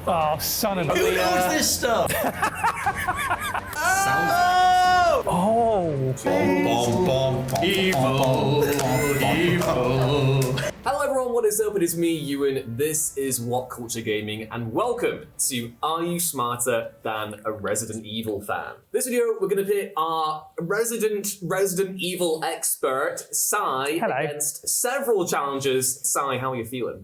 Oh, son of a... Who knows this stuff? Oh! Evil. Hello everyone, what is up? It is me, Ewan. This is What Culture Gaming, and welcome to Are You Smarter Than a Resident Evil Fan? This video, we're going to pit our Resident Evil expert, Psy, against several challengers. Psy, how are you feeling?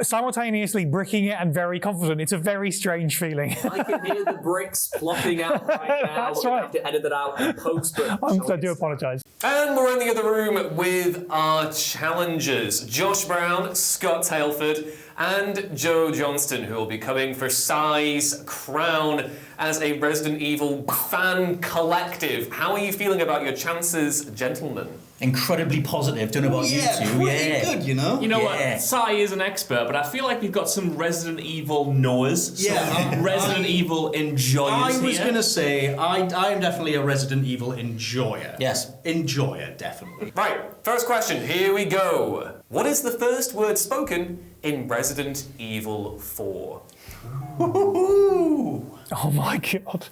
Simultaneously bricking it and very confident. It's a very strange feeling. I can hear the bricks plopping out right now. That's We're right. going to have to edit that out in post, but I do apologise. And we're in the other room with our challengers, Josh Brown, Scott Tailford, and Joe Johnston, who will be coming for Psy's crown as a Resident Evil fan collective. How are you feeling about your chances, gentlemen? Incredibly positive. Don't know about you two. Pretty good, you know? You know what? Psy is an expert, but I feel like we've got some Resident Evil knowers. Some Resident Evil enjoyers I was here. going to say, I am definitely a Resident Evil enjoyer. Yes. Enjoyer, definitely. Right, first question, here we go. What is the first word spoken in Resident Evil 4? Oh my god.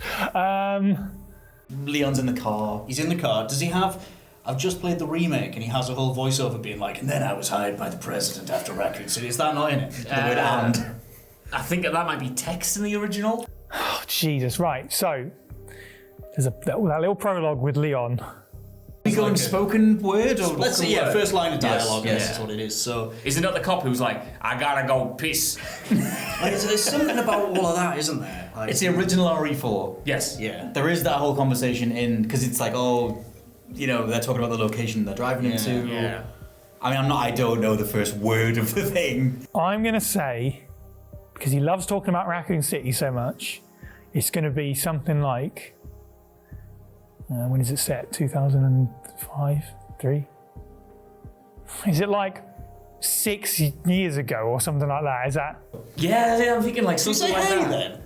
Leon's in the car. He's in the car. Does he have... I've just played the remake and he has a whole voiceover being like, and then I was hired by the president after Raccoon City. Is that not in it? The word and. I think that might be text in the original. Oh, Jesus, right. So, there's that little prologue with Leon. We go in spoken word or Let's see, first line of dialogue, Yes. that's what it is. So Is it not the cop who's like, I gotta go piss? there's something about all of that, isn't there? Like, It's the original RE4. Yes. yeah. There is that whole conversation in, because it's like, oh, you know, they're talking about the location they're driving into. Yeah. I mean, I don't know the first word of the thing. I'm going to say, because he loves talking about Raccoon City so much, it's going to be something like, when is it set? 2005? 3? Is it like 6 years ago or something like that? Is that? Yeah, I'm thinking like Did you something say like hey that. then?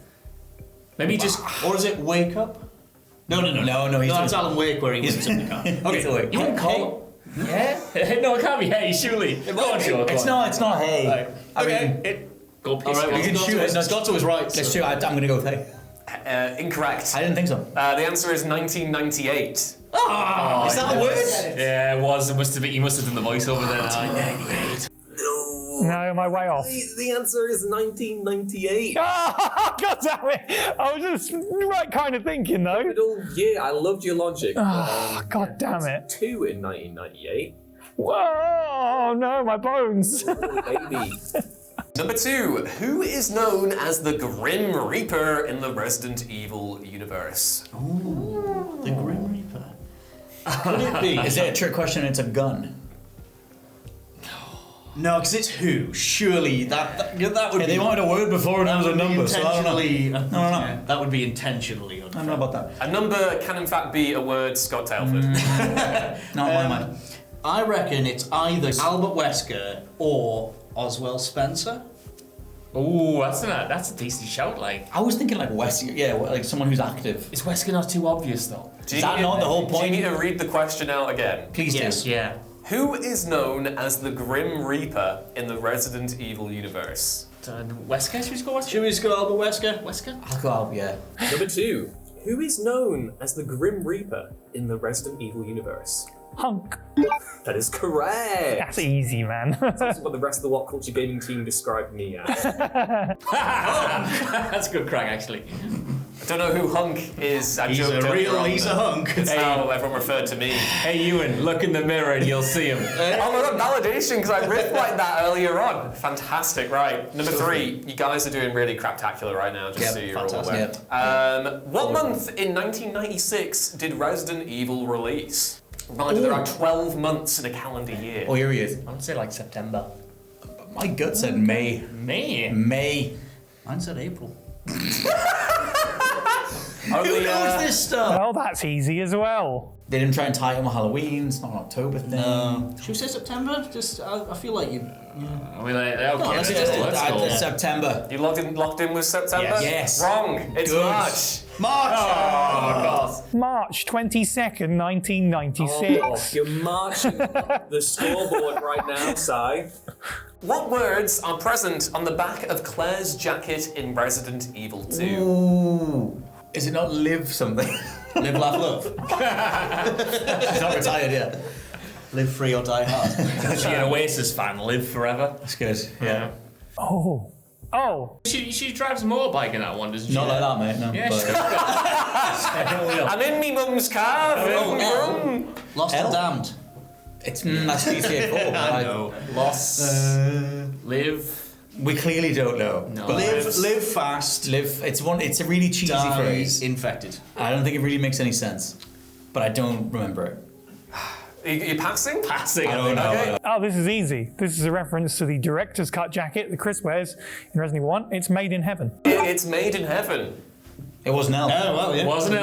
Maybe just... Or is it Wake Up? No, he's that's Alan Wake where he was in the car. Okay. You wouldn't call it? Yeah? No, it can't be hey, surely. Go on, Joe. It's not hey. Right. I mean, Go piss. All right, well, can shoot it. Scott was right. let's shoot. I'm going to go with hey. Incorrect. I didn't think so. The answer is 1998. Is that a word? Yeah, it was. It must have been, he must have done the voiceover then. 1998. No, am I way off? The answer is 1998. Oh, God damn it! I was just right kind of thinking though. Yeah, I loved your logic. Oh, God damn it. 2 in 1998. Whoa, no, my bones. Baby. Number 2. Who is known as the Grim Reaper in the Resident Evil universe? Ooh, the Grim Reaper. Could it be? Is it a trick question? It's a gun. No, because it's who. Surely that would be... They wanted a word before and it was a number, so I don't know. Yeah, that would be intentionally unfair. I don't know about that. A number can in fact be a word, Scott Tailford. Not in my mind. I reckon it's either Albert Wesker or Oswald Spencer. Ooh, that's a decent shout, like. I was thinking like Wesker, yeah, like someone who's active. Is Wesker not too obvious, though? Do Is you that need- not the whole point? Do you need to read the question out again? Please Yes. do. Yeah. Who is known as the Grim Reaper in the Resident Evil universe? Wesker? Should we go Wesker? Should we just go Albert Wesker? Wesker? I'll go out, yeah. Number 2. Who is known as the Grim Reaper in the Resident Evil universe? Hunk. That is correct. That's easy, man. That's what the rest of the What Culture Gaming team described me as. That's a good crack, actually. I don't know who Hunk is. I He's joked a earlier real, on he's a that hunk. That's how everyone referred to me. Hey, Ewan, look in the mirror and you'll see him. Oh my god, validation, because I riffed like that earlier on. Fantastic, right. Number 3, you guys are doing really craptacular right now, just so you're all aware. What month in 1996 did Resident Evil release? Reminder, there are 12 months in a calendar year. Oh, here he is. I would say like September. My gut said May. May. Mine said April. Only, Who knows this stuff? Well, that's easy as well. They didn't try and tie it in with Halloween. It's not an October thing. Should we say September? Just, I feel like you... I mean, okay, let's let's do go, it. let's go. September. You locked in with September? Yes. Wrong. It's Good. March. March! Oh, God. March 22nd, 1996. Oh, you're marching up the scoreboard right now, Si. What words are present on the back of Claire's jacket in Resident Evil 2? Ooh. Is it not live something? Live, laugh, love. She's not retired yet. Live free or die hard. Is she an Oasis fan? Live forever. That's good. Yeah. Oh. Oh. She drives a motorbike in that one, doesn't she? Not like that, mate. No. Yeah, But- she's got I'm in me mum's car. Vroom, vroom. Lost and damned. It's that's GTA 4. I know. Lost. Live. We clearly don't know. No. But Live fast. live. It's a really cheesy Die phrase. infected. I don't think it really makes any sense. But I don't remember it. You passing? Passing. I don't know. Okay. Oh, this is easy. This is a reference to the director's cut jacket that Chris wears in Resident Evil 1. It's made in heaven. It's made in heaven. It wasn't Elf. Oh, well, yeah. Wasn't it?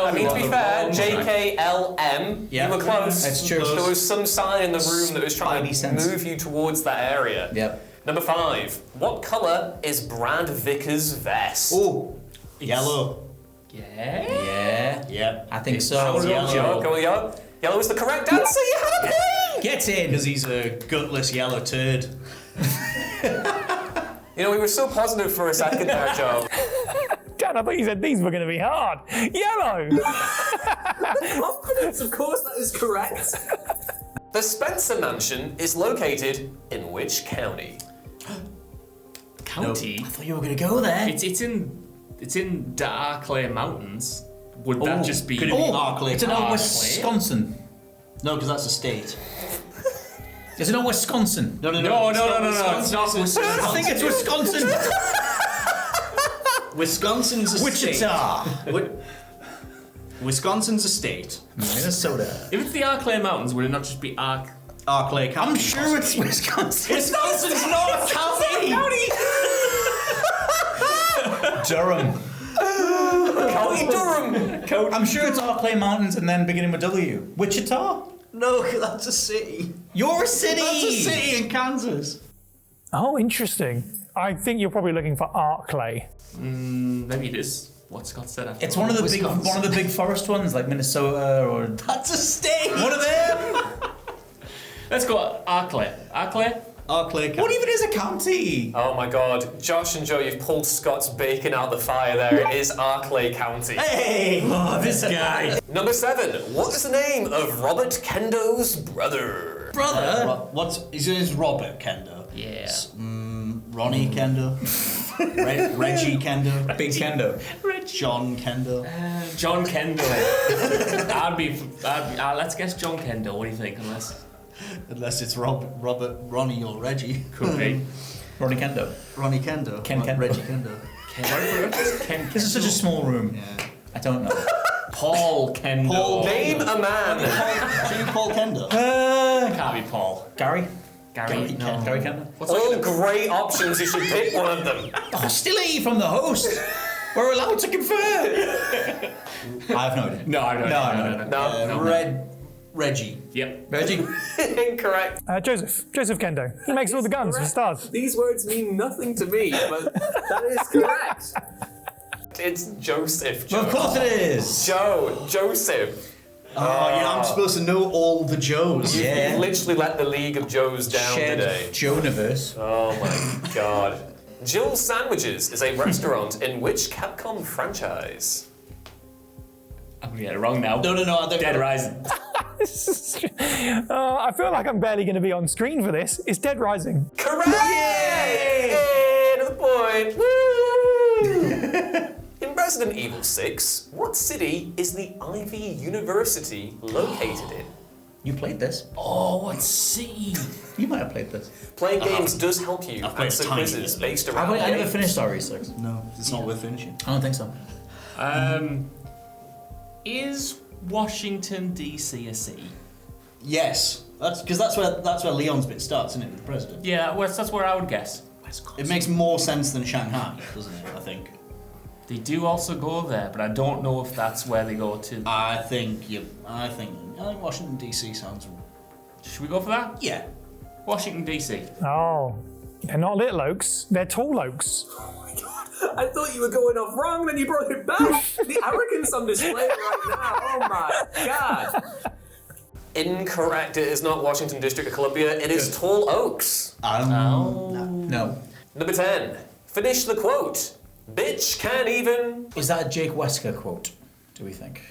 I mean, to be fair, JKLM, Yeah. you were close. It's true. There was some sign in the room that was trying Spidey to sense. move you towards that area. Yep. Number 5. What colour is Brad Vickers' vest? Oh, yellow. Yeah. Yeah. Yeah. I think Go so. with yellow. Go with yellow. Yellow is the correct answer. You have a pin! Get in. Because he's a gutless yellow turd. You know, we were so positive for a second there, Joe. Dan, I thought you said these were going to be hard. Yellow. Confidence, of course, that is correct. The Spencer Mansion is located in which county? County. I thought you were going to go there. It's in the Arclay Mountains. Would that just be? could it be Arclay? It's in Arclay? Wisconsin. No, because that's a state. Is it not Wisconsin? No. No. It's not Wisconsin. I think it's Wisconsin. Wisconsin's a Wichita. state. Wisconsin's a state. Minnesota. If it's the Arclay Mountains, would it not just be Arclay County. I'm sure it's Wisconsin. Wisconsin's not a county. Durham. County Durham. I'm sure it's Arclay Mountains and then beginning with W. Wichita? No, that's a city. You're a city. That's a city in Kansas. Oh, interesting. I think you're probably looking for Arclay. Maybe it is what Scott said. After It's all. one of the big forest ones, like Minnesota or That's a state. one of them. Let's go Arclay. Arclay. Arclay County. What even is a county? Oh my god. Josh and Joe, you've pulled Scott's bacon out of the fire there. It is Arclay County. Hey! Oh, this guy. Number 7. What is the name of Robert Kendo's brother? Brother. What's his name? Is Robert Kendo. Yeah. Ronnie Kendo. Reggie Kendo. Big Kendo. John Kendo. John Kendo. Let's guess John Kendo. What do you think? Unless it's Robert, Ronnie or Reggie. Could be. Ronnie Kendo. Ronnie Kendo. Ken Kendo. Reggie Kendo. This is such a small room. Yeah. I don't know. Paul Kendo. Paul Name a man. Paul Kendo. Can't be Paul. Gary. Gary. No. Gary Kendo. What's All like great options. You should pick one of them. Hostility from the host. We're allowed to confer. I have no idea. No, I don't. No. Reggie. Yep. Reggie. Incorrect. Joseph Kendo. He makes all the guns for STARS. These words mean nothing to me, but that is correct. It's Joseph. Joe. Of course it is. Joseph. Oh, yeah, I'm supposed to know all the Joes. Yeah. You literally let the League of Joes down today. Joe-niverse. Oh my god. Jill's Sandwiches is a restaurant in which Capcom franchise? I'm gonna get it wrong now. No. Dead Rising. I feel like I'm barely going to be on screen for this. It's Dead Rising. Correct! Yay! Another point. Woo! In Resident Evil 6, what city is the Ivy University located in? You played this? Oh, what city? You might have played this. Playing games does help you I've played answer a tiny quizzes bit. based I around never games. finished Star Race 6. No, it's not worth finishing. I don't think so. Is Washington DC a city? Yes, that's where Leon's bit starts, isn't it, with the president? Yeah, well, that's where I would guess. It makes more sense than Shanghai, doesn't it? I think. They do also go there, but I don't know if that's where they go to. I think Washington DC sounds. Should we go for that? Yeah. Washington DC. Oh, they're not little oaks. They're tall oaks. I thought you were going off wrong, then you brought it back. The arrogance on display right now. Oh my god. Incorrect. It is not Washington District of Columbia. It is Tall Oaks. No. Number 10. Finish the quote. Bitch can't even. Is that a Jake Wesker quote, do we think?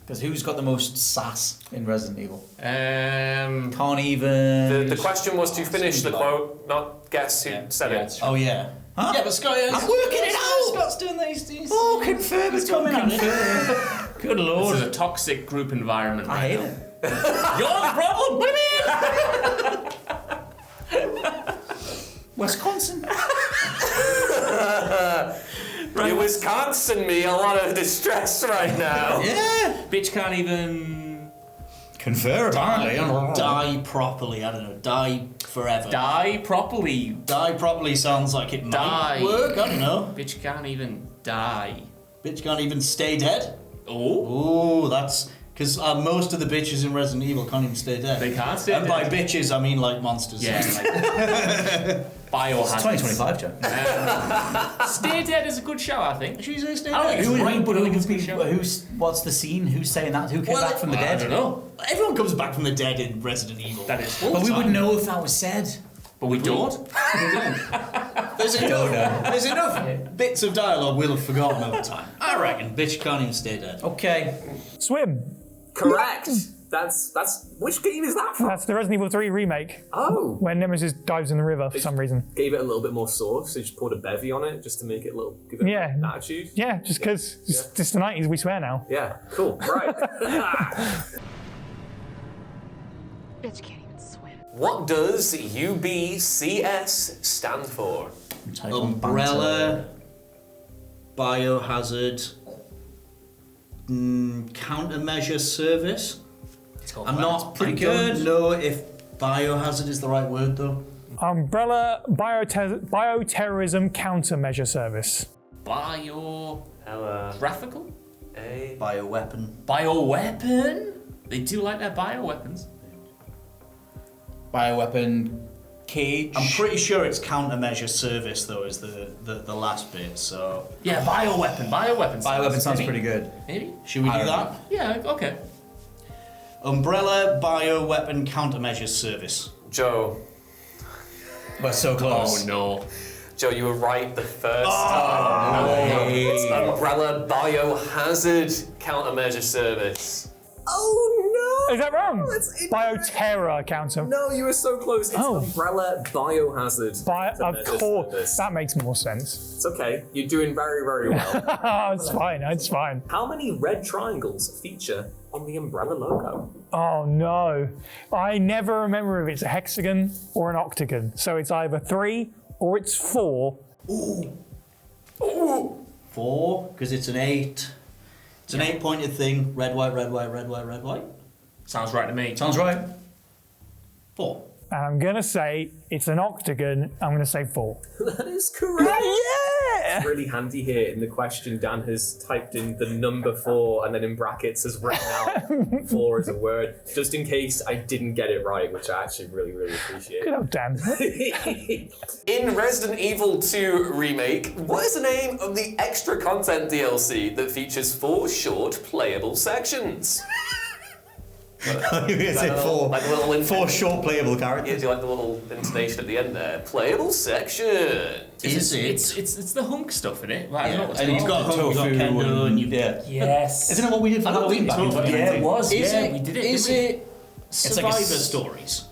Because who's got the most sass in Resident Evil? Can't even... The question was to finish the quote, not guess who said it. Oh, yeah. Huh? Yeah, but Scott, I'm working it out! Scott's doing these. Oh, confirm it's coming on it. Good This lord. is a toxic group environment. I hate now. it. You're the problem! What do you mean? Wisconsin. You Wisconsin me a lot of distress right now. Yeah. Bitch can't even Confer, apparently. Die properly, I don't know, die forever. die properly. Die properly sounds like it Die. might work, I don't know. Bitch can't even die. Bitch can't even stay dead. Oh. Oh, that's... Because most of the bitches in Resident Evil can't even stay dead. They can't stay And dead. by bitches, I mean like monsters. Yeah, like biohazard. 2025, Joe. Stay Dead is a good show, I think. She's a stay I don't dead. think it's right, but I think it's a good show. What's the scene? Who's saying that? Who came back from the dead? I don't know. Everyone comes back from the dead in Resident Evil. That is. But we wouldn't know if that was said. But we don't. There's enough bits of dialogue we'll have forgotten over time. I reckon bitch can't even stay dead. Okay. Swim. Correct. That's which game is that from? That's the Resident Evil 3 remake, Oh. where Nemesis dives in the river for some reason. Gave it a little bit more sauce, so just poured a bevy on it just to make it a little give it Yeah. attitude. Yeah, just because it's the 90s, we swear now. Yeah, cool. Right. Bitch can't even swim. What does UBCS stand for? Umbrella, biohazard, countermeasure service. I'm not. I don't know if biohazard is the right word though. Umbrella Bioterrorism Countermeasure Service. Biographical? A Bioweapon. Bioweapon? They do like their bioweapons. Bioweapon cage. I'm pretty sure it's countermeasure service though is the last bit. So Yeah, bioweapon. Bioweapon sounds maybe. pretty good. Maybe? should we do that? Yeah, okay. Umbrella bioweapon countermeasure service. Joe. We're so close. Oh no. Joe, you were right the first time. It's Umbrella Biohazard Countermeasure Service. Oh no! Is that wrong? It's Bioterror Counter. No, you were so close. It's Oh. Umbrella Biohazard. Of Countermeasure course, Service. that makes more sense. It's okay. You're doing very, very well. Oh, it's fine, it's fine. How many red triangles feature on the Umbrella logo? Oh no. I never remember if it's a hexagon or an octagon. So it's either 3 or it's 4. Ooh. 4 because it's an 8. It's an 8-pointed thing. Red, white, red, white, red, white, red, white. Sounds right to me. Sounds right. 4. And I'm gonna say it's an octagon. I'm gonna say 4. That is correct. Yeah! Really handy here in the question. Dan has typed in the number 4 and then in brackets has written out 4 as a word, just in case I didn't get it right, which I actually really, really appreciate. Good old Dan. In Resident Evil 2 Remake, what is the name of the extra content DLC that features 4 short playable sections? You're gonna say Like a 4. like a little 4 short playable Yeah, characters. do you like the little intonation at the end there? Playable section. Is it? It's the hunk stuff in it. Right, I don't know what And it's you've called. got Hunk, you've got Kendo, and you've got... Yes. Isn't it what we did for Halloween back in Yeah, 2019? it was. Is yeah, it? we did it. Is didn't we? it Survivor like a Stories?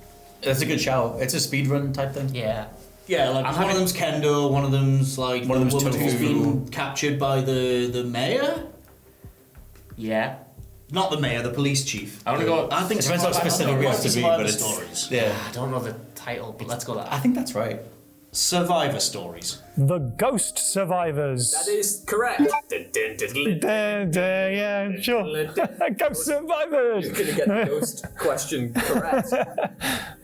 That's a good shout. It's a speedrun type thing. Yeah. Yeah, like I'm one of having- them's Kendo, one of them's like One of the them's woman who's Tofu. been captured by the mayor. Yeah. Not the mayor, the police chief. I wanna go- I think It depends how specific we have to be, but it's... Stories. Yeah. I don't know the title, but let's go that. I think that's right. Survivor Stories. The Ghost Survivors. That is correct. Yeah, sure. Ghost Survivors. You're gonna get the ghost question correct.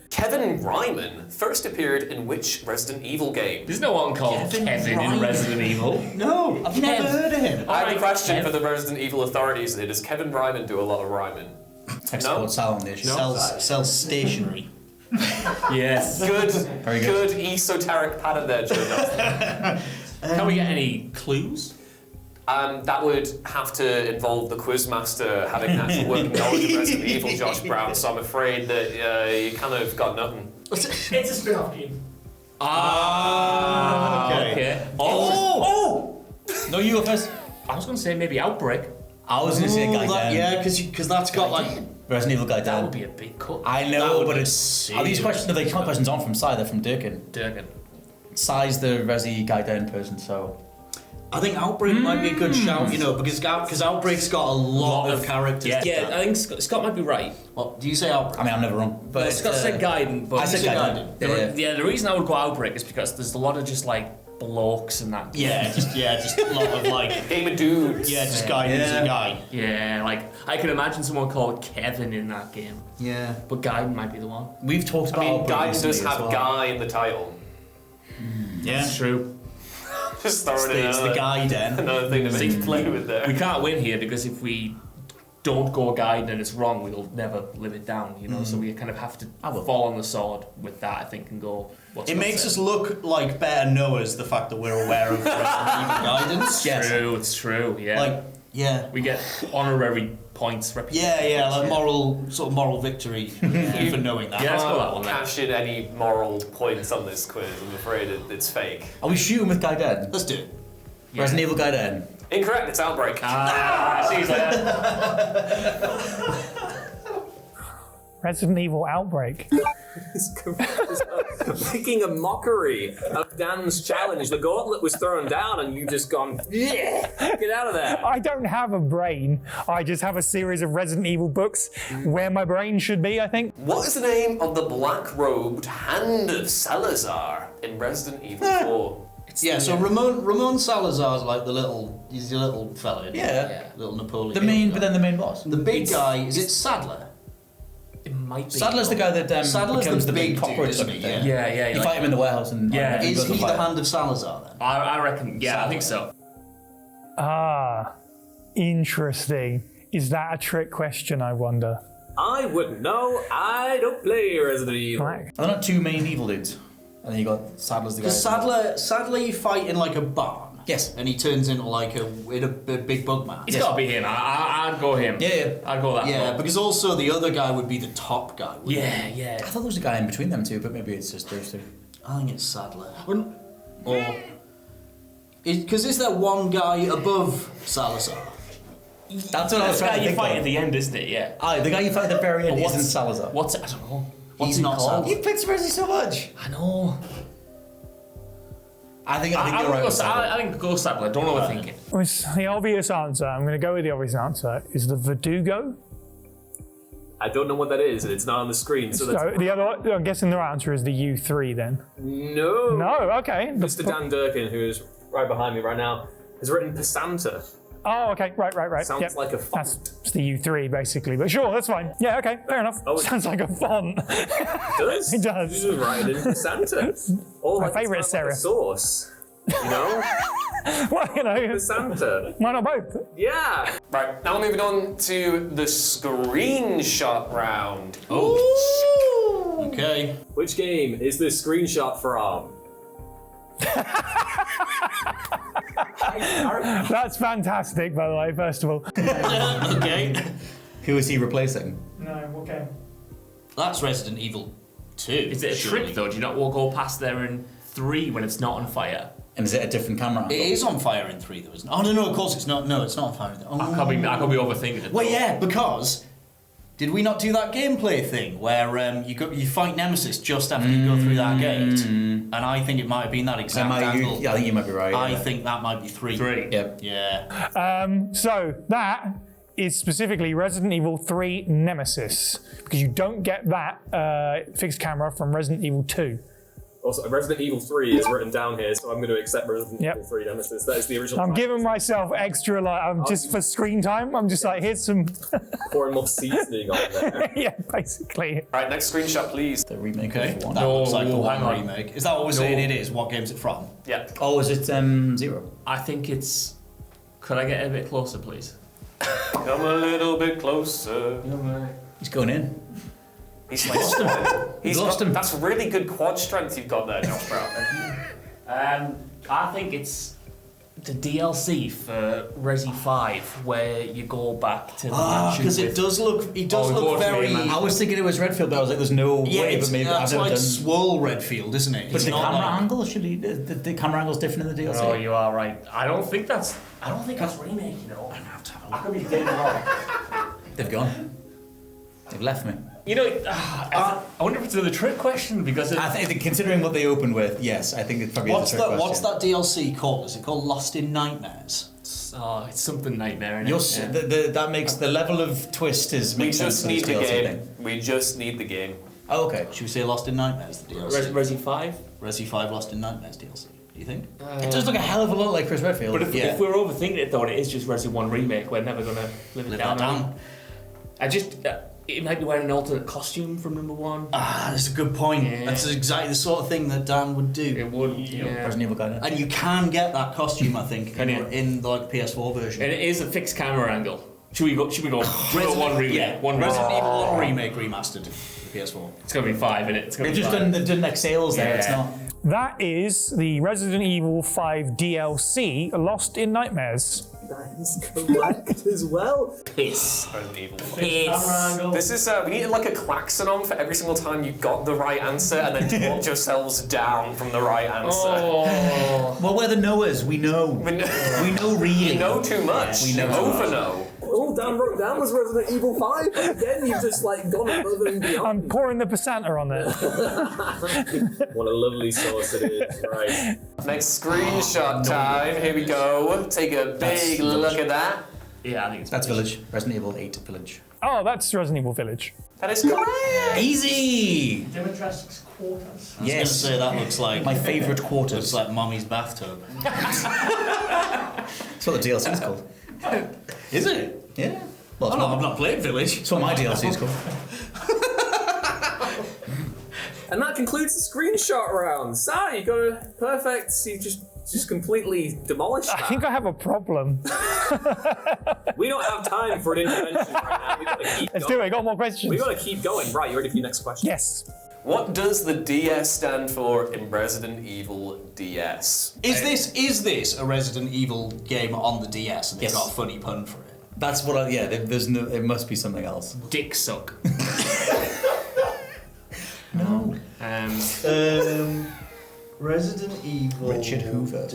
Kevin Ryman first appeared in which Resident Evil game? There's no one called Kevin in Ryan. Resident Evil. No, I've never heard of him. I have a Alright, question Kev. for the Resident Evil authorities. Does Kevin Ryman do a lot of rhyming? Export sound dish. Sells stationery. Yes. Good, Very good. esoteric pattern there, Joe. Can we get any clues? That would have to involve the quizmaster having actual working knowledge of Resident Evil, Josh Brown. So I'm afraid that you kind of got nothing. It's a spin-off game. Okay. Oh! No, you go first. I was going to say maybe Outbreak. I was going to say Gaiden. Yeah, because that's got like. Resident Evil That Gaiden. would be a big cut. I That know, would but be it's. sick. Are these questions? No, they can't questions on from Psy. They're from Durkin. Durgan. Psy's the Resi Gaiden person, so. I think Outbreak might be a good shout, because Outbreak's got a lot of characters. Yeah, I think Scott might be right. What do you say, Outbreak? I mean, I'm never wrong. But But Scott said Gaiden, but I said Gaiden. Gaiden. Yeah. the reason I would go Outbreak is because there's a lot of just like blokes and that. Yeah, just a lot of like. Game of dudes. Yeah, just guy who's a guy. Yeah, like I can imagine someone called Kevin in that game. Yeah. But Gaiden might be the one. We've talked I about. mean, Outbreak Gaiden does recently have as well. guy in the title. Yeah. That's true. Just throwing it It's the out. guy then. Another thing to See, make play with there. We can't win here because if we don't go Gaiden and it's wrong, we'll never live it down, So we kind of have to fall on the sword with that, I think, and go. It makes us look like better knowers, the fact that we're aware of Resident Evil guidance. It's true, yeah. Like, yeah. We get honorary points, Yeah, like moral victory for knowing that. Yeah, let's go that one then. Cash in any moral points on this quiz. I'm afraid it's fake. Are we shooting with Gaiden? Let's do it. Resident Evil Gaiden. Incorrect. It's Outbreak. See you later. Resident Evil Outbreak. Making a mockery of Dan's challenge. The gauntlet was thrown down, and you just gone. Yeah, get out of there. I don't have a brain. I just have a series of Resident Evil books where my brain should be, I think. What is the name of the black-robed hand of Salazar in Resident Evil 4? So Ramon Salazar's like he's the little fella. Isn't he? Yeah. Little Napoleon. But then the main boss. The big guy, is it Sadler? It might be. Sadler's the guy that Sadler's becomes the big cockroach dude, isn't looking he? thing. Yeah. You fight him in the warehouse and Yeah. Is he the fight. hand of Salazar then? I reckon. Yeah, I think so. Interesting. Is that a trick question, I wonder? I wouldn't know. I don't play Resident Evil. Right. Are there not two main evil dudes? And then you got Sadler's the guy. Because Sadler you fight in like a barn. Yes. And he turns into like a big bug man. It's got to be him. I'd go him. Yeah. I'd go that. Yeah, one. because also the other guy would be the top guy. wouldn't he? Yeah. I thought there was a guy in between them two, but maybe it's just those two. I think it's Sadler. Or because is there one guy above Salazar? That's what I was That's the trying guy to you think fight of. at the end, isn't it? Yeah. Aye, the guy you fight at the very end But what's- isn't Salazar. What's it? I don't know. What's He's he not called? Salazar. You picked Resi so much. I know. I think you're right. with Sadler. I think go Sadler. Don't overthink it. The obvious answer, I'm going to go with the obvious answer, is the Verdugo. I don't know what that is, and it's not on the screen. So that's So the other, I'm guessing the answer is the U3 then. no. No, okay. Mr. Dan Durkin, who is right behind me right now, has written Passanta. Oh, okay, right. Sounds Yep. like a font. That's the U3 basically, but sure, that's fine. Yeah, okay, fair enough. Oh, Sounds like a font. Does? It does. He's just writing in Passanta. Or My like favourite it's kind of like serif. a sauce. You know? Well, Passanta. why not both? Yeah. Right, now we're moving on to the screenshot round. Okay. Which game is this screenshot from? That's fantastic, by the way, first of all. Okay. Who is he replacing? No, okay. That's Resident Evil 2. Is it a surely. trick though? Do you not go past there in 3 when it's not on fire? And is it a different camera angle? It is on fire in 3 though, isn't it? Oh no, of course it's not. No, it's not on fire in 3. Oh. I could be overthinking it. Well, though. yeah, because did we not do that gameplay thing where you fight Nemesis just after you go through that gate? And I think it might have been that exact angle. I think you might be right. I yeah. think that might be 3. 3. Yep. Yeah. So that is specifically Resident Evil 3 Nemesis, because you don't get that fixed camera from Resident Evil 2. Also, Resident Evil 3 is written down here, so I'm going to accept Resident Yep. Evil 3 Nemesis. That is the original. I'm giving myself extra, I'm just for screen time, I'm just like, here's some, pouring more seasoning on there. yeah, basically. Right, next screenshot, please. The remake Okay. of one. That looks like the hang one on. remake. Is that what we're saying it is? What game's it from? Yeah. Oh, is it 0? I think it's. Could I get a bit closer, please? Come a little bit closer. He's going in. He's lost him. He's lost got, him. That's really good quad strength you've got there, Josh Brown. I think it's the DLC for Resi 5, where you go back to the because it does look very. I was thinking it was Redfield, but I was like, there's no way. But maybe it's like Swole Redfield, isn't it? But the camera angle the camera angle's different in the DLC. Oh, you are right. I don't think that's remake. You know, I could be dead wrong. They've gone. They've left me. You know, I wonder if it's another trick question because I think considering what they opened with, yes, I think it probably is a trick question. What's that DLC called? Is it called Lost in Nightmares? It's something nightmare. That makes the level of twist is. We makes just sense need for the this DLC game. thing. We just need the game. Oh, okay. Should we say Lost in Nightmares, the DLC? Resi 5? Resi 5 Lost in Nightmares DLC. Do you think? It does look a hell of a lot like Chris Redfield. But if we're overthinking it, though, and it is just Resi 1 remake, we're never gonna live it down. It might be wearing an alternate costume from number 1. That's a good point. Yeah. That's exactly the sort of thing that Dan would do. It would, Resident Evil guy. And you can get that costume, I think, in the PS4 version. And it is a fixed camera angle. Should we go one remake? Yeah, Resident Evil 1 remake remastered for PS4. It's gonna be 5, innit? It's gonna They've be just 5. done like sales there. It's not. That is the Resident Evil 5 DLC, Lost in Nightmares. That is correct as well. Piss. Resident Evil. Piss. This is we need like a klaxon on for every single time you got the right answer, and then talk yourselves down from the right answer. Oh. Well, we're the knowers. We know. We know really. You know too much. We know too over much. know. All Dan wrote down was Resident Evil 5. Again, you've just like gone above and beyond. I'm pouring the Passanta on there. What a lovely sauce it is. Right. Next screenshot time. Here we go. Take a big look at that. Yeah, I think it's That's Village. Resident Evil 8 Village. Oh, that's Resident Evil Village. That is correct. Easy. Dimitrescu's quarters. I was going to say that looks like My favourite quarters. looks like Mommy's bathtub. That's what the DLC is called. Is it? Yeah. Well, I've not played Village. That's what my DLC is called. And that concludes the screenshot round. Psy, you got a perfect. You just completely demolished that. I think I have a problem. We don't have time for an intervention right now. We gotta keep Let's going. do it. I got more questions. We gotta keep going. Right, you ready for your next question? Yes. What does the DS stand for in Resident Evil DS? Is this a Resident Evil game on the DS and they've got a funny pun for it? That's what there's no, it must be something else. Dick suck. No. Resident Evil. Richard Hoover.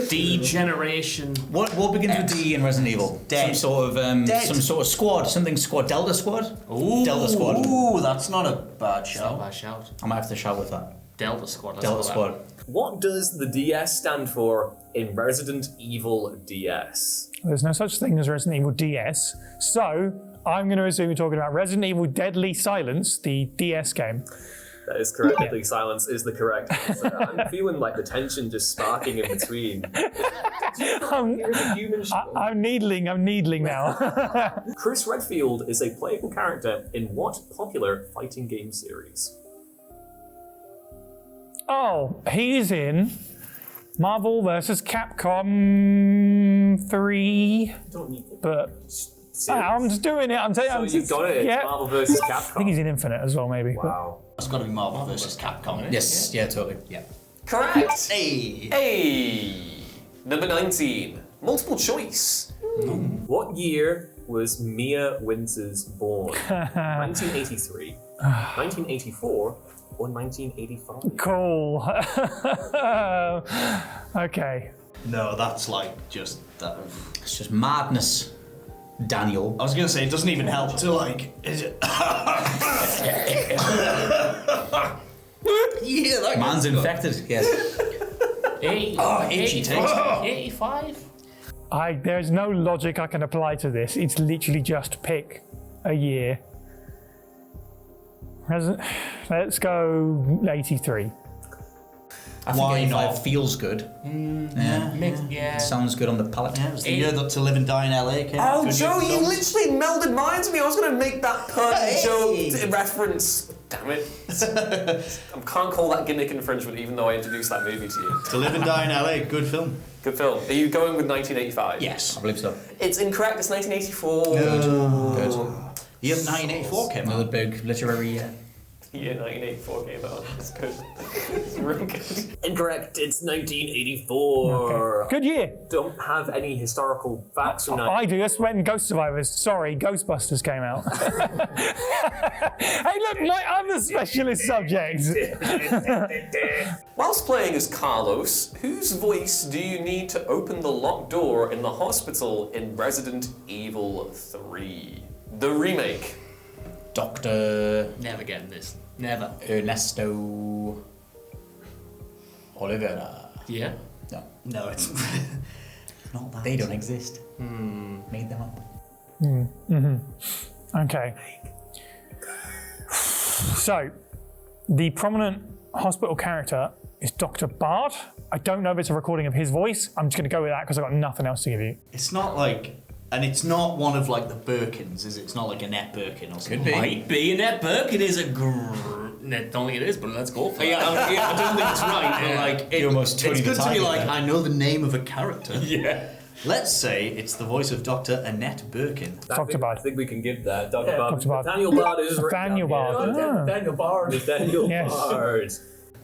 Degeneration. What begins with D in Resident Evil? Dead. Some sort of squad. Something squad. Delta Squad? Ooh. Delta Squad. Ooh, that's not a bad Not a shout. bad shout. I might have to shout with that. Delta Squad. let's Delta call Squad. What does the DS stand for in Resident Evil DS? There's no such thing as Resident Evil DS. So I'm going to assume you're talking about Resident Evil Deadly Silence, the DS game. That is correct. Deadly Silence is the correct answer. I'm feeling like the tension just sparking in between. I'm needling now. Chris Redfield is a playable character in what popular fighting game series? Oh, he's in Marvel vs. Capcom 3. Don't need But I'm just doing it. I'm telling So you. you got it. It's Yeah. Marvel vs. I Capcom. think he's in Infinite as well, maybe. Wow. That's got to be Marvel vs. Capcom. Yes, yeah, totally. Yeah. Correct. Hey. Hey. Number 19. Multiple choice. What year was Mia Winters born? 1983, 1984, or 1985? Cool. Okay. No, that's like just that. It's just madness, Daniel. I was gonna say it doesn't even help to like. Is it? Yeah, that Man's infected, yes. 85? There's no logic I can apply to this. It's literally just pick a year. Let's go 83. I think Why 85 not? feels good. Yeah. Sounds good on the palate. Yeah, it was the year that To Live and Die in LA came out. Oh, Good Joe, year you for literally melded minds with me. I was going to make that pun Joe reference. Damn it. I can't call that gimmick infringement even though I introduced that movie to you. To Live and Die in LA, good film. Good film. Are you going with 1985? Yes. I believe so. It's incorrect. It's 1984. Good. Year 1984 came Another out. big literary year. year 1984 came out. It's good. It's really good. Incorrect. It's 1984. Okay. Good year. Don't have any historical facts from that. I do. That's when Ghost Survivors. Sorry, Ghostbusters came out. Hey, look, my other specialist subject. Whilst playing as Carlos, whose voice do you need to open the locked door in the hospital in Resident Evil 3? The remake. Dr. Never getting this. Never. Ernesto Oliveira. Yeah. No, No, it's not that. they don't exist. Made them up. Okay. So, the prominent hospital character is Dr. Bard. I don't know if it's a recording of his voice. I'm just going to go with that because I've got nothing else to give you. It's not like, and it's not one of like the Birkins, is it? It's not like Annette Birkin or something. Could be. Might be Annette Birkin is a I don't think it is, but let's go for it. Yeah, I don't think it's right. But like, You almost it's Tony good the to be Tiger like, there. I know the name of a character. Yeah. Let's say it's the voice of Dr. Annette Birkin. Dr. Bard. I think we can give that. Dr. Bard. Dr. Bard. Nathaniel Bard is Nathaniel Bard. Ah. Nathaniel Bard. Nathaniel Yes. Bard.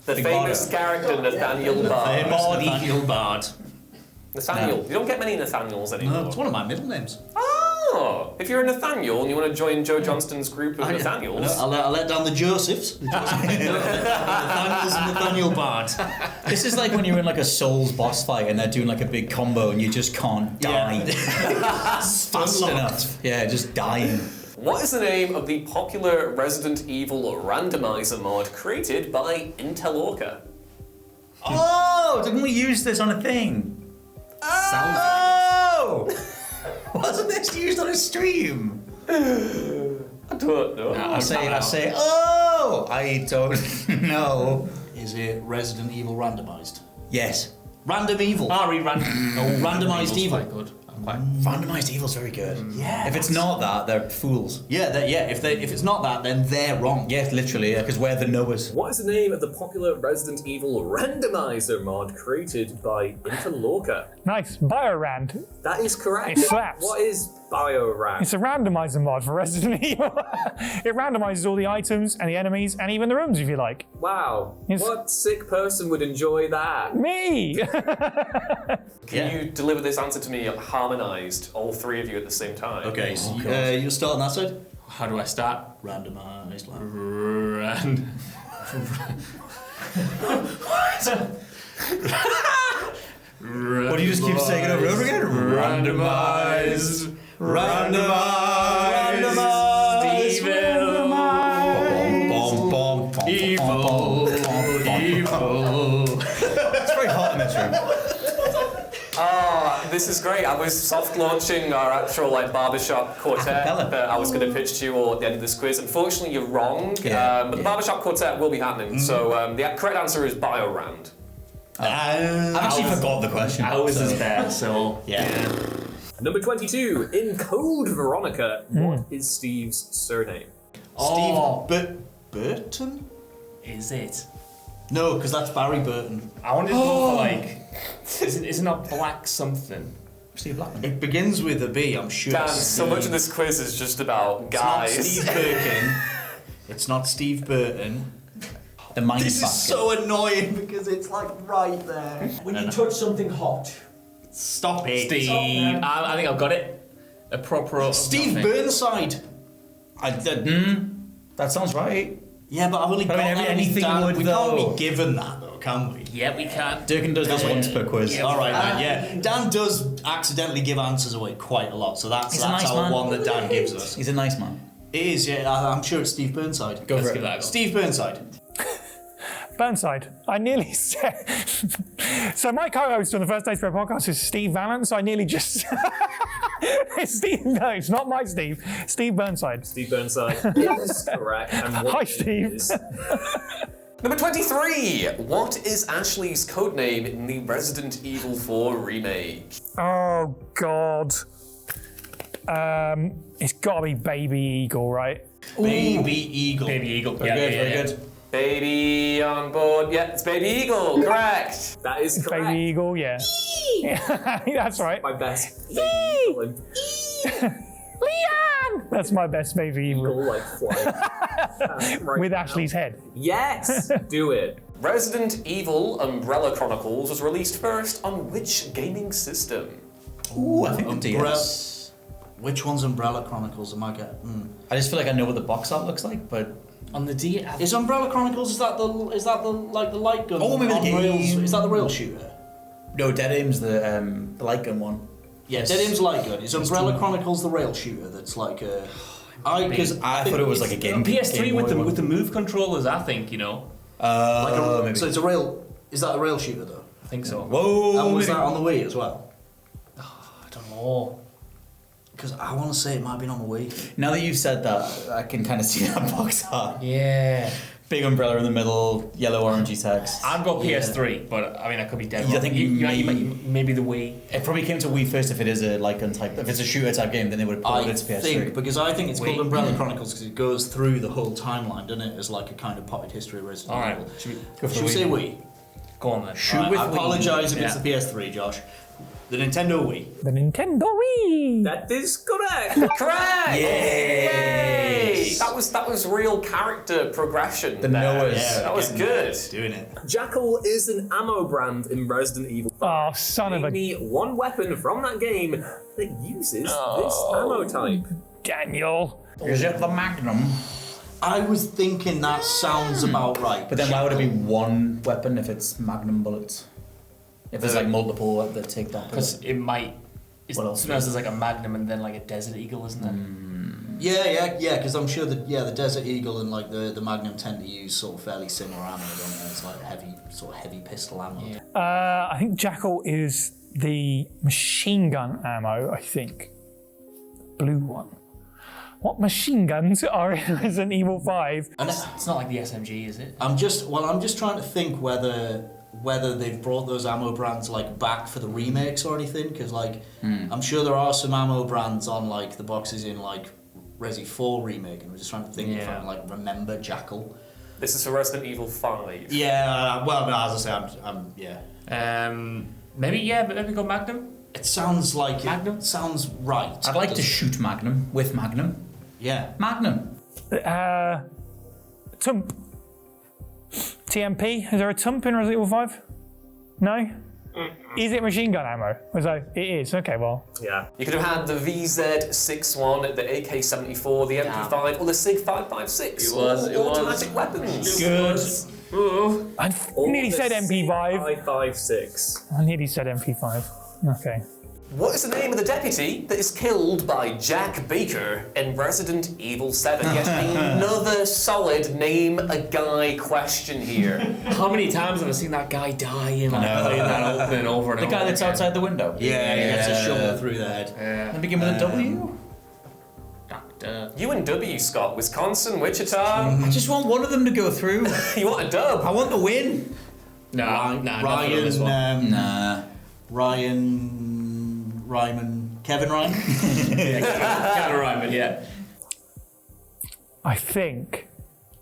The famous character Nathaniel Bard. Nathaniel Bard. Nathaniel. You don't get many Nathaniels anymore. No, it's one of my middle names. Oh, if you're a Nathaniel and you want to join Joe Johnston's group of Nathaniels. I'll let down the Josephs. Nathaniel's and Nathaniel Bard. This is like when you're in like a Souls boss fight and they're doing like a big combo and you just can't die fast enough. Yeah, just dying. What is the name of the popular Resident Evil randomizer mod created by Intelorca? Oh, didn't we use this on a thing? Oh! Wasn't this used on a stream? I don't know. I say, oh! I don't know. Is it Resident Evil randomized? Yes. Random Evil. Randomized Evil. Quite good. Randomized Evil's very good. Yeah. If it's not that, they're fools. Yeah, if it's not that, then they're wrong. Yes, literally, yeah, because we're the knowers. What is the name of the popular Resident Evil randomizer mod created by Interlorca? Nice. Biorand. That is correct. It slaps. What is Biorand? It's a randomizer mod for Resident Evil. It randomizes all the items and the enemies and even the rooms if you like. Wow. It's- What sick person would enjoy that? Me! Can you deliver this answer to me harmonized, all three of you at the same time? Okay, so you'll start on that side? How do I start? Randomized. What do you just keep saying it over and over again? Randomized. Evil. It's very hot in this room. This is great. I was soft launching our actual barbershop quartet Acapella. that I was going to pitch to you all at the end of this quiz. Unfortunately, you're wrong. Yeah. But the barbershop quartet will be happening. So the correct answer is Biorand. I've actually forgot the question. Ours is there, so Yeah. Number 22. In Code Veronica, what is Steve's surname? Oh. Steve Burton? Is it? No, because that's Barry Burton. I wanted to go for isn't not Black something? Steve Blackman. It begins with a B, I'm sure. Dan, so much of this quiz is just about It's not guys. Steve Birkin. It's not Steve Burton. The mind This is basket. so annoying because it's like right there. When you touch something hot. Stop it. Steve. I think I've got it. A proper. Steve Burnside. That sounds right. Yeah, but I've only But got I mean, that anything Dan. would, We can't though. be given that though, can we? Yeah, we can. Durkin does this once per quiz. Yeah. All right, then, yeah. Dan does accidentally give answers away quite a lot, so that's He's a nice our man. one that Dan gives us. He's a nice man. It is, yeah. I'm sure it's Steve Burnside. Go Let's for give it. that a go. Steve Burnside. Burnside. I nearly said. So my co-host on the First Day Spread podcast is Steve Valance. So I nearly just. It's Steve. No, it's not my Steve. Steve Burnside. Steve Burnside is correct. And what Hi, it Steve. is- Number 23. What is Ashley's codename in the Resident Evil 4 remake? Oh God. It's got to be Baby Eagle, right? Baby Eagle. Baby Eagle. Very good, very good. Baby on board. Yeah, it's Baby Eagle. Correct. That is It's correct. Baby Eagle, yeah. Yeah, that's right. My best Baby Eagle. Leanne! That's my best Baby Eagle. Eagle like flying. Right with now. Ashley's head. Yes, do it. Resident Evil Umbrella Chronicles was released first on which gaming system? Ooh, I think the Umbrella. DS. Which one's Umbrella Chronicles? Am I getting? I just feel like I know what the box art looks like, but On the DS. Is Umbrella Chronicles? Is that the like the light gun? Oh, maybe the on game. rails? Is that the rail shooter? no, Dead Aim's the light gun one. Yeah, Dead Aim's light gun. Is Umbrella Chronicles the rail shooter? That's like a. I thought it was like a game. PS3 Game with Boy one. the move controllers, I think, you know. Maybe. So it's a rail. Is that a rail shooter though? I think so. Whoa. And was maybe. that on the Wii as well? I don't know. Because I want to say it might have been on the Wii. Now that you've said that, I can kind of see that box art. Yeah. Big umbrella in the middle, yellow orangey text. I've got PS3, but I mean, I could be dead Yeah, I wrong. think maybe the Wii. It probably came to Wii first if it is a light gun type. If it's a shooter type game, then they would have put it to PS3. think because I think it's called Wii. Umbrella Chronicles because it goes through the whole timeline, doesn't it? As like a kind of potted history of Resident All right. Evil. Should we Go for Should we the say Wii. Wii? go on then? Shoot Right, with I apologise if Wii. it's the PS3, Josh. The Nintendo Wii. The Nintendo Wii. That is correct. Correct. Yay! That was real character progression. The there. Noahs. Yeah, that was good. Doing it. Jackal is an ammo brand in Resident Evil 5. Oh, son of Name a me one weapon from that game that uses this ammo type. Daniel. Is it the Magnum? I was thinking that sounds about right. But then why would it be one weapon if it's Magnum bullets? If there's like multiple that take that. Because it might. What else? Sometimes there's like a Magnum and then like a Desert Eagle, isn't there? Yeah, because I'm sure that the Desert Eagle and like the Magnum tend to use sort of fairly similar ammo, don't they? It's like heavy pistol ammo. Yeah. I think Jackal is the machine gun ammo, I think. Blue one. What machine guns are in Resident Evil 5? And It's not like the SMG, is it? I'm just trying to think whether they've brought those ammo brands like back for the remakes or anything, because like I'm sure there are some ammo brands on like the boxes in like Resi 4 remake, and we're just trying to think if I can like remember Jackal. This is for Resident Evil 5. Yeah, well, no, as I say, I'm yeah. Maybe go Magnum. It sounds like Magnum? it sounds right. I'd like to shoot Magnum with Magnum. Yeah. Magnum. Tump. TMP. Is there a Tump in Resident Evil 5? No? Is it machine gun ammo? It is. Okay, well. Yeah. You could have had the VZ61, the AK-74, the MP5, or the SIG 556. It was. Automatic weapons. Good. I nearly said MP5. 556. I nearly said MP5. Okay. What is the name of the deputy that is killed by Jack Baker in Resident Evil 7? Yet another solid name a guy question here. How many times have I seen that guy die in playing that opening over and The over? guy that's again? outside the window. Yeah, he gets a shovel through the head. They begin with a W. Doctor. UNW, Scott. Wisconsin, Wichita. I just want one of them to go through. You want a dub? I want the win. Kevin Ryan. Kevin Ryman, yeah. I think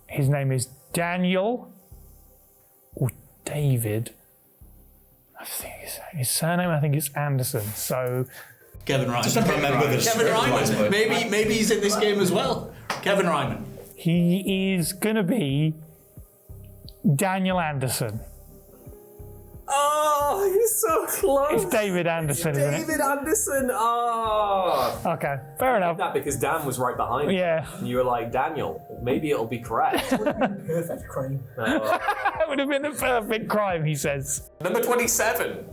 his name is Daniel or David. I think his surname, I think it's Anderson. So Kevin Ryan. Just don't remember the Kevin Ryman. Maybe he's in this game as well. Kevin Ryman. he is going to be Daniel Anderson. Oh, he's so close. It's David Anderson, isn't it? David Anderson. Oh. Okay, fair enough. That because Dan was right behind you. Yeah. And you were like, Daniel, maybe it'll be correct. Perfect crime. That would have been the perfect crime, he says. Number 27.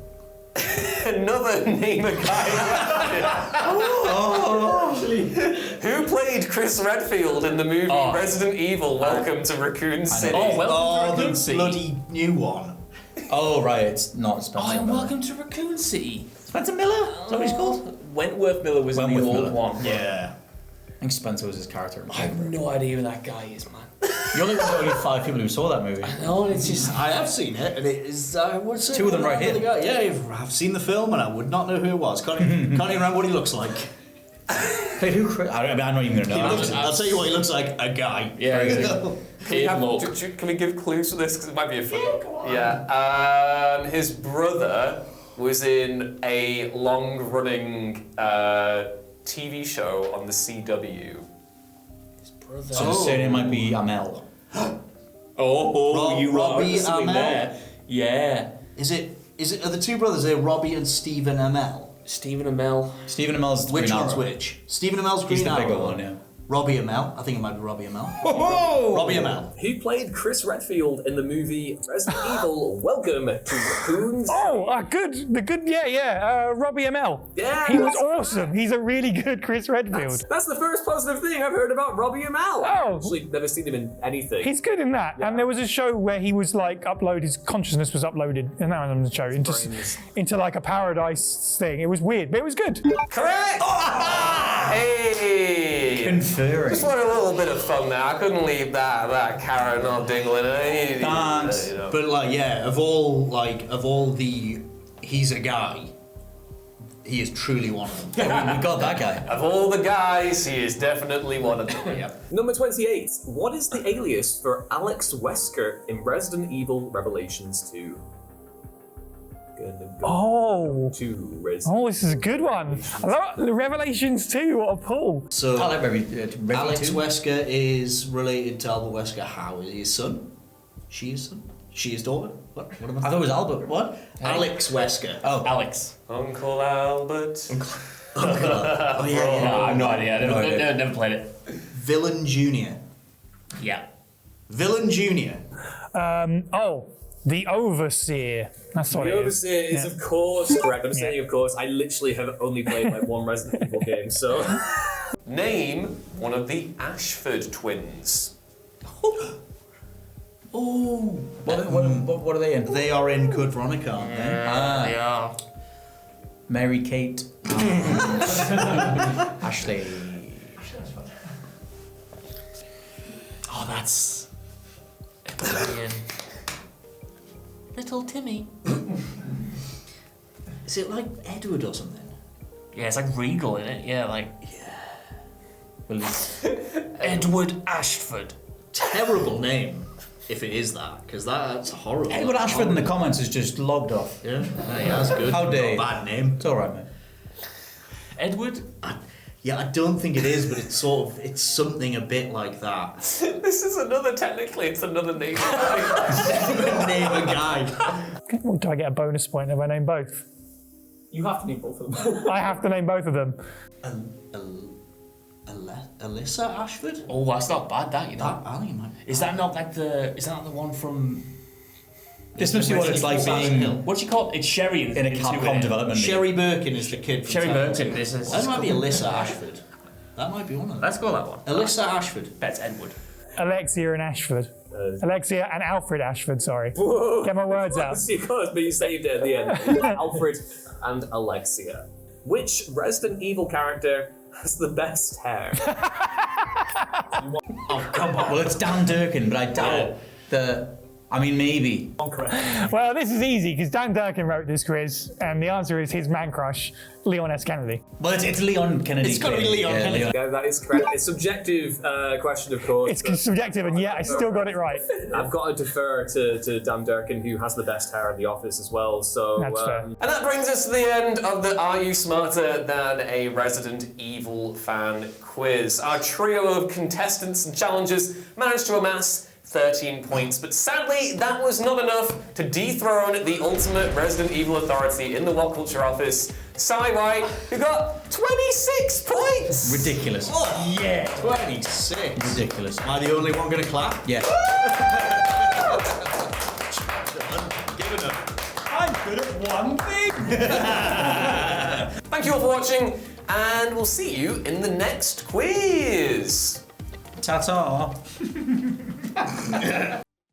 Another name a guy. Who played Chris Redfield in the movie Resident Evil Welcome to Raccoon City? The bloody new one. Oh, right, it's not Spencer. Oh, and Miller. welcome to Raccoon City. Spencer Miller? Is that what he's called? Wentworth Miller was in Wentworth the old Miller. one. Yeah. I think Spencer was his character. I have no idea who that guy is, man. You're only one of only 5 people who saw that movie. No, it's just. I have seen it, and it is. What's it? Two of them right here. Yeah, I've seen the film, and I would not know who it was. Can't even remember what he looks like. Wait, who? I'm not even going to know. I'll tell you what, he looks like a guy. Yeah, Can we give clues for this? Because it might be a fun. Yeah. His brother was in a long-running TV show on the CW. So the surname might be Amel. You Robbie are something Amell? there. Yeah. Is it? Are the two brothers? Are Robbie and Stephen Amell? Stephen Amell. Stephen Amel's the Which Green one's Arrow. which? Stephen Amell's Green He's the Arrow. bigger one, yeah. Robbie Amell. I think it might be Robbie Amell. Oh! Robbie Amell. Who played Chris Redfield in the movie Resident Evil? Welcome to Raccoon's. Robbie Amell. Yeah. He was awesome. He's a really good Chris Redfield. That's the first positive thing I've heard about Robbie Amell. Oh. I've actually never seen him in anything. He's good in that. And there was a show where he was like his consciousness was uploaded in that on the show into like a paradise thing. It was weird, but it was good. Correct! Hey! Conferring. Just want a little bit of fun there. I couldn't leave that carrot not dingling. Thanks. But like, yeah, of all the, he's a guy. He is truly one of them. Yeah, we got that guy. Of all the guys, he is definitely one of them. Yep. Number 28. What is the alias for Alex Wesker in Resident Evil Revelations 2? This is a good one. I love the Revelations 2. What a pull. So I like Alex too. Wesker is related to Albert Wesker. How is he his son? She is son? She is daughter? What am I I thought it was Albert. What? Alex Wesker. Oh. Alex. Uncle Albert. Oh yeah. No, I have no idea. I never played it. Villain Jr. Yeah. Villain Jr. The Overseer. That's what The it is. Overseer is, of course, correct. I'm saying, of course. I literally have only played like one Resident Evil game, so. Name one of the Ashford twins. Oh. What are they in? They are in Code Veronica, aren't they? They are. Mary Kate. Ashley. Oh, that's. Little Timmy. Is it like Edward or something? Yeah, it's like Regal in it. Yeah, like. Edward Ashford. Terrible name, if it is that, because that's horrible. Edward Ashford in the comments is just logged off. Yeah, that's good. How dare you? Not a bad name. It's alright, mate. Edward? I don't think it is, but it's something a bit like that. This is technically, it's another name. Name a guy. Do I get a bonus point if I name both? You have to name both of them. I have to name both of them. Alyssa Ashford? Oh, that's not bad, that, you know. I think it might. Is that not the one from... This must be what it's like being What do you call it? It's Sherry in a Capcom development. Sherry Birkin is the kid from Sherry Silent Birkin. Hill. This is... That might be Alyssa Ashford. That might be one of them. Let's go that one. Alyssa Ashford. That's Edward. Alexia and Ashford. Alexia and Alfred Ashford, sorry. Whoa. Get my words out. But you saved it at the end. Alfred and Alexia. Which Resident Evil character has the best hair? Oh, come on. Well, it's Dan Durkin, but I doubt maybe. Well, this is easy because Dan Durkin wrote this quiz, and the answer is his man crush, Leon S. Kennedy. Well, it's Leon Kennedy. It's got to be Leon Kennedy. Yeah, that is correct. It's a subjective question, of course. It's subjective, and yet I still got it right. I've got to defer to Dan Durkin, who has the best hair in the office as well. So, That's fair. And that brings us to the end of the Are You Smarter Than a Resident Evil Fan quiz. Our trio of contestants and challengers managed to amass 13 points, but sadly that was not enough to dethrone the ultimate Resident Evil authority in the WhatCulture office, Psy White, who got 26 points! Ridiculous. Oh, yeah. 26. Ridiculous. Am I the only one going to clap? Yeah. Give it up. I'm good at one thing. Thank you all for watching, and we'll see you in the next quiz! Ta-ta.